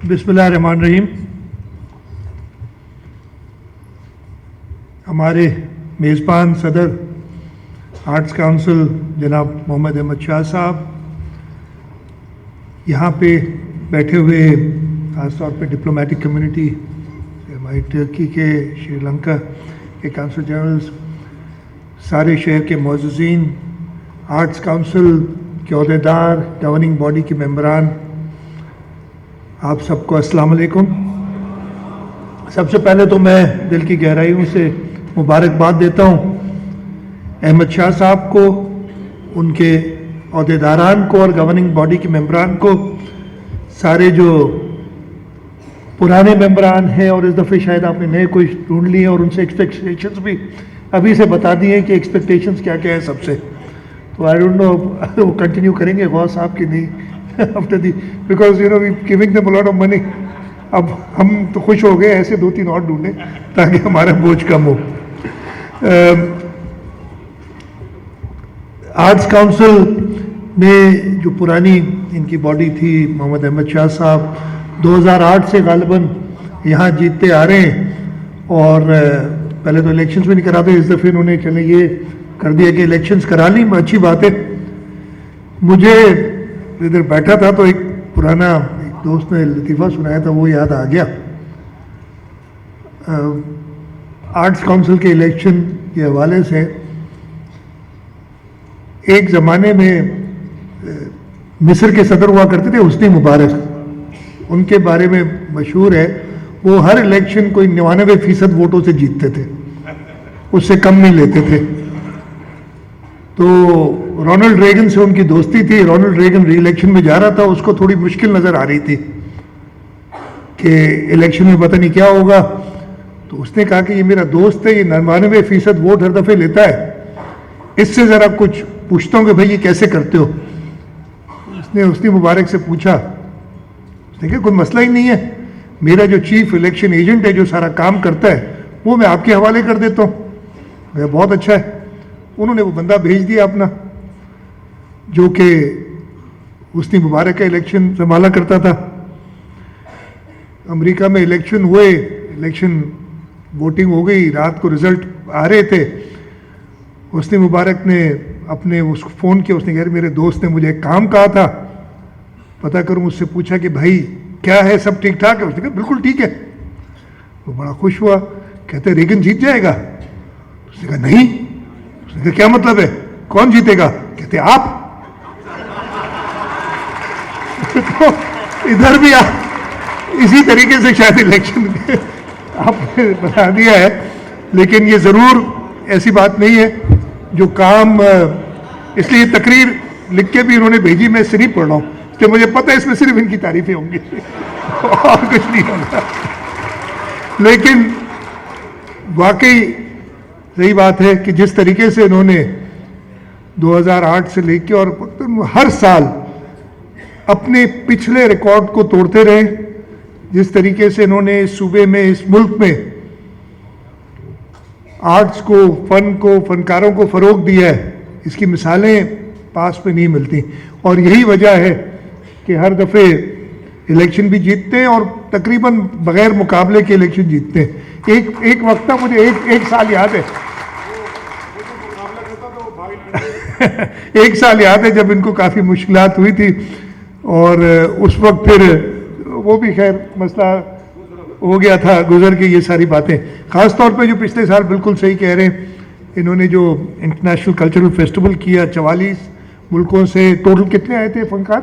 बिस्मिल्लाहिर्रहमानिर्रहीम। हमारे मेज़बान सदर आर्ट्स काउंसिल जनाब मोहम्मद अहमद शाह साहब, यहाँ पे बैठे हुए ख़ासतौर पे डिप्लोमेटिक कम्युनिटी, हमारी तुर्की के, श्रीलंका के काउंसिल जनरल्स, सारे शहर के मुअज़्ज़िज़ीन, आर्ट्स काउंसिल के अहदेदार, गवर्निंग बॉडी के मेंबरान, आप सबको अस्सलाम वालेकुम। सबसे पहले तो मैं दिल की गहराइयों से मुबारकबाद देता हूँ अहमद शाह साहब को, उनके अहदेदारान को और गवर्निंग बॉडी के मेंबरान को, सारे जो पुराने मेंबरान हैं और इस दफ़े शायद आपने नए कोई ढूंढ लिए और उनसे एक्सपेक्टेशंस भी अभी से बता दिए हैं कि एक्सपेक्टेशंस क्या क्या है सबसे। तो आई डोंट नो वो कंटिन्यू करेंगे गौस साहब की नहीं after the, because you know we giving them a lot of money. अब हम तो खुश हो गए, ऐसे 2-3 और ढूंढें ताकि हमारा बोझ कम हो। आर्ट्स काउंसिल में जो पुरानी इनकी बॉडी थी, मोहम्मद अहमद शाह साहब 2008 से गालिबन यहाँ जीतते आ रहे हैं और पहले तो इलेक्शंस भी नहीं कराते, इस दफ़े इन्होंने चले ये कर दिया कि इलेक्शंस करा ली, अच्छी बात है। मुझे इधर बैठा था तो एक पुराना एक दोस्त ने लतीफ़ा सुनाया था, वो याद आ गया। आर्ट्स काउंसिल के इलेक्शन के हवाले से एक ज़माने में मिस्र के सदर हुआ करते थे हुस्नी मुबारक, उनके बारे में मशहूर है वो हर इलेक्शन कोई 99% वोटों से जीतते थे, उससे कम नहीं लेते थे। तो रोनाल्ड रेगन से उनकी दोस्ती थी, रोनाल्ड रेगन री इलेक्शन में जा रहा था, उसको थोड़ी मुश्किल नज़र आ रही थी कि इलेक्शन में पता नहीं क्या होगा। तो उसने कहा कि ये मेरा दोस्त है, ये 99% वोट हर दफ़े लेता है, इससे ज़रा कुछ पूछता हूँ कि भाई ये कैसे करते हो। उसने हुस्नी मुबारक से पूछा, उसने कहा कोई मसला ही नहीं है, मेरा जो चीफ इलेक्शन एजेंट है जो सारा काम करता है वो मैं आपके हवाले कर देता हूँ। वह बहुत अच्छा है। उन्होंने वो बंदा भेज दिया अपना, जो कि हुस्नी मुबारक का इलेक्शन संभाला करता था। अमेरिका में इलेक्शन हुए, इलेक्शन वोटिंग हो गई, रात को रिजल्ट आ रहे थे। हुस्नी मुबारक ने अपने उसको फ़ोन किया, उसने कहा मेरे दोस्त ने मुझे काम कहा था पता करूं, मुझसे पूछा कि भाई क्या है, सब ठीक ठाक है? उसने कहा बिल्कुल ठीक है। वो बड़ा खुश हुआ, कहते रेगन जीत जाएगा? उसने कहा नहीं। उसने कहा क्या मतलब है, कौन जीतेगा? कहते आप। तो इधर भी इसी तरीके से शायद इलेक्शन आपने बता दिया है, लेकिन ये ज़रूर ऐसी बात नहीं है जो काम, इसलिए तकरीर लिख के भी इन्होंने भेजी, मैं इसे नहीं पढ़ रहा हूँ कि मुझे पता है इसमें सिर्फ इनकी तारीफें होंगी और कुछ नहीं होगा। लेकिन वाकई सही बात है कि जिस तरीके से इन्होंने 2008 से लेके और हर साल अपने पिछले रिकॉर्ड को तोड़ते रहे, जिस तरीके से इन्होंने इस सूबे में, इस मुल्क में आर्ट्स को, फन को, फनकारों को फ़रोग दिया है, इसकी मिसालें पास में नहीं मिलती। और यही वजह है कि हर दफ़े इलेक्शन भी जीतते हैं और तकरीबन बग़ैर मुकाबले के इलेक्शन जीतते हैं। एक वक्त था, मुझे एक साल याद है एक साल याद है जब इनको काफ़ी मुश्किलात हुई थी और उस वक्त फिर वो भी खैर मसला हो गया था, गुजर के ये सारी बातें। ख़ास तौर पे जो पिछले साल, बिल्कुल सही कह रहे हैं, इन्होंने जो इंटरनेशनल कल्चरल फेस्टिवल किया, 44 मुल्कों से टोटल कितने आए थे फनकार?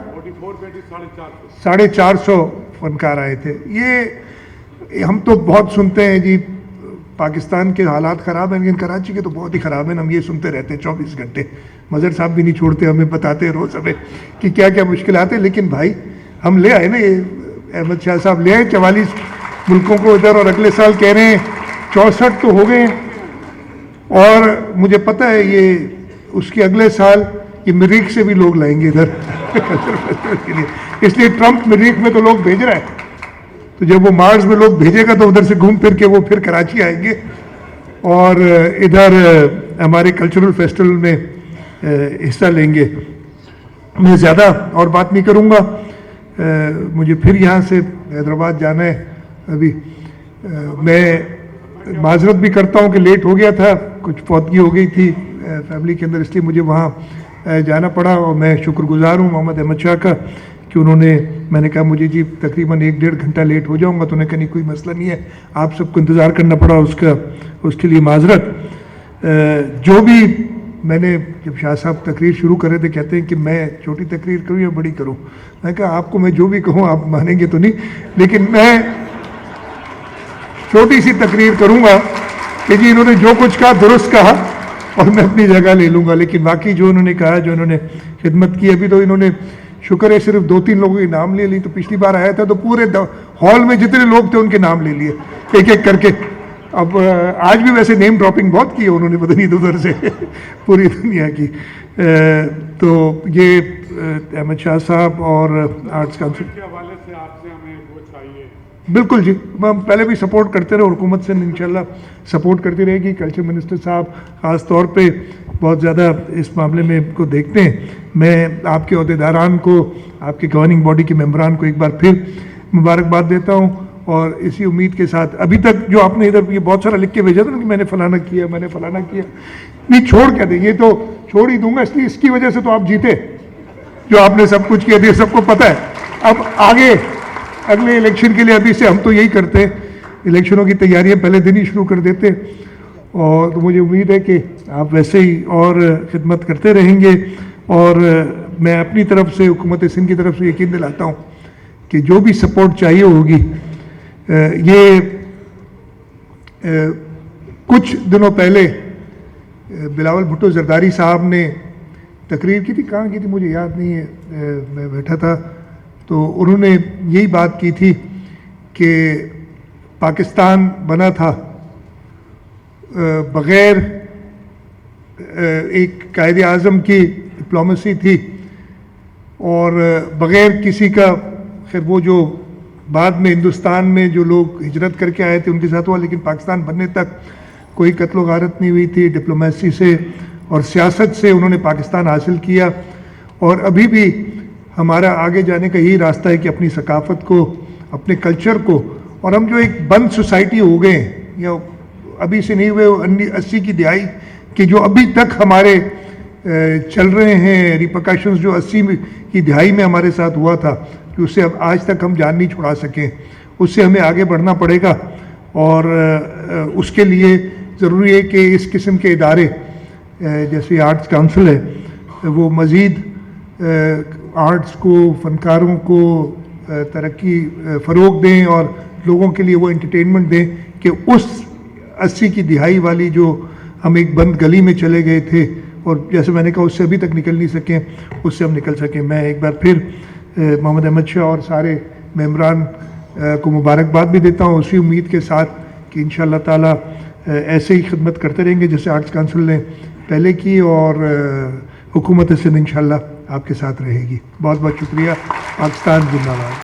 450 फनकार आए थे। ये हम तो बहुत सुनते हैं जी पाकिस्तान के हालात ख़राब हैं, लेकिन कराची के तो बहुत ही ख़राब हैं, हम ये सुनते रहते हैं 24 घंटे। मज़हर साहब भी नहीं छोड़ते, हमें बताते रोज़ हमें कि क्या क्या मुश्किलात हैं। लेकिन भाई हम ले आए ना, ये अहमद शाह साहब ले आए 44 मुल्कों को इधर, और अगले साल कह रहे हैं 64 तो हो गए हैं। और मुझे पता है ये उसके अगले साल ये मरीख से भी लोग लाएंगे इधर के लिए, इसलिए ट्रंप मरीख में तो लोग भेज रहा है, तो जब वो मार्च में लोग भेजेगा तो उधर से घूम फिर के वो फिर कराची आएंगे और इधर हमारे कल्चरल फेस्टिवल में हिस्सा लेंगे। मैं ज़्यादा और बात नहीं करूँगा, मुझे फिर यहाँ से हैदराबाद जाना है अभी। मैं माजरत भी करता हूँ कि लेट हो गया था, कुछ फौतगी हो गई थी फैमिली के अंदर, इसलिए मुझे वहाँ जाना पड़ा। और मैं शुक्रगुजार हूँ मोहम्मद अहमद शाह का कि उन्होंने, मैंने कहा मुझे जी तकरीबन 1-1.5 घंटा लेट हो जाऊँगा, तो उन्होंने कहा नहीं कोई मसला नहीं है, आप सबको इंतज़ार करना पड़ा उसके लिए माजरत। जो भी मैंने, जब शाह साहब तकरीर शुरू कर रहे थे, कहते हैं कि मैं छोटी तकरीर करूँ या बड़ी करूँ, मैं कहा आपको मैं जो भी कहूँ आप मानेंगे तो नहीं, लेकिन मैं छोटी सी तकरीर करूँगा कि जी इन्होंने जो कुछ कहा दुरुस्त कहा और मैं अपनी जगह ले लूँगा। लेकिन बाकी जो उन्होंने कहा, जो उन्होंने खिदमत की, अभी तो इन्होंने शुक्र है सिर्फ 2-3 लोगों के नाम ले ली, तो पिछली बार आया था तो पूरे हॉल में जितने लोग थे उनके नाम ले लिए एक एक करके। अब आज भी वैसे नेम ड्रॉपिंग बहुत की है उन्होंने, पता नहीं उधर से पूरी दुनिया की। तो ये अहमद शाह साहब और आर्ट्स काउंसिल के हवाले से आपसे हमें वो चाहिए। बिल्कुल जी, हम पहले भी सपोर्ट करते रहे, हुकूमत से इंशाल्लाह सपोर्ट करती रहेगी। कल्चर मिनिस्टर साहब ख़ास तौर पे बहुत ज़्यादा इस मामले में को देखते हैं। मैं आपके अहदेदारान को, आपके गवर्निंग बॉडी के मेंबरान को एक बार फिर मुबारकबाद देता हूँ, और इसी उम्मीद के साथ अभी तक जो आपने इधर ये बहुत सारा लिख के भेजा था ना कि मैंने फलाना किया, मैंने फलाना किया, नहीं छोड़ क्या दे, ये तो छोड़ ही दूंगा, इसलिए इसकी वजह से तो आप जीते, जो आपने सब कुछ किया था, सबको पता है। अब आगे अगले इलेक्शन के लिए अभी से हम तो यही करते हैं, इलेक्शनों की तैयारियां पहले दिन ही शुरू कर देते हैं, और तो मुझे उम्मीद है कि आप वैसे ही और खिदमत करते रहेंगे। और मैं अपनी तरफ से, हुकूमत सिंध की तरफ से यकीन दिलाता हूँ कि जो भी सपोर्ट चाहिए होगी, ये कुछ दिनों पहले बिलावल भुट्टो जरदारी साहब ने तकरीर की थी, कहाँ की थी मुझे याद नहीं है, मैं बैठा था, तो उन्होंने यही बात की थी कि पाकिस्तान बना था बग़ैर एक कायदे आज़म की डिप्लोमेसी थी, और बग़ैर किसी का, खैर वो जो बाद में हिंदुस्तान में जो लोग हिजरत करके आए थे उनके साथ हुआ, लेकिन पाकिस्तान बनने तक कोई कत्ल गारत नहीं हुई थी। डिप्लोमेसी से और सियासत से उन्होंने पाकिस्तान हासिल किया, और अभी भी हमारा आगे जाने का यही रास्ता है कि अपनी सकाफ़त को, अपने कल्चर को, और हम जो एक बंद सोसाइटी हो गए हैं, या अभी से नहीं हुए 80 की दिहाई के जो अभी तक हमारे चल रहे हैं रिपरकशंस, जो 80 की दिहाई में हमारे साथ हुआ था, कि उससे अब आज तक हम जान नहीं छुड़ा सकें, उससे हमें आगे बढ़ना पड़ेगा। और उसके लिए ज़रूरी है कि इस किस्म के इदारे जैसे आर्ट्स काउंसिल है, वो मज़ीद आर्ट्स को, फ़नकारों को तरक्की फ़रोग़ दें, और लोगों के लिए वो एंटरटेनमेंट दें कि उस 80 की दिहाई वाली जो हम एक बंद गली में चले गए थे, और जैसे मैंने कहा उससे अभी तक निकल नहीं सकें, उससे हम निकल सकें। मैं एक बार फिर मोहम्मद अहमद शाह और सारे मेंबरान को मुबारकबाद भी देता हूँ, उसी उम्मीद के साथ कि इंशाअल्लाह ताला ऐसे ही खिदमत करते रहेंगे जैसे आर्ट्स काउंसिल ने पहले की, और हुकूमत सिंध इंशाअल्लाह आपके साथ रहेगी। बहुत बहुत शुक्रिया। पाकिस्तान जिंदाबाद।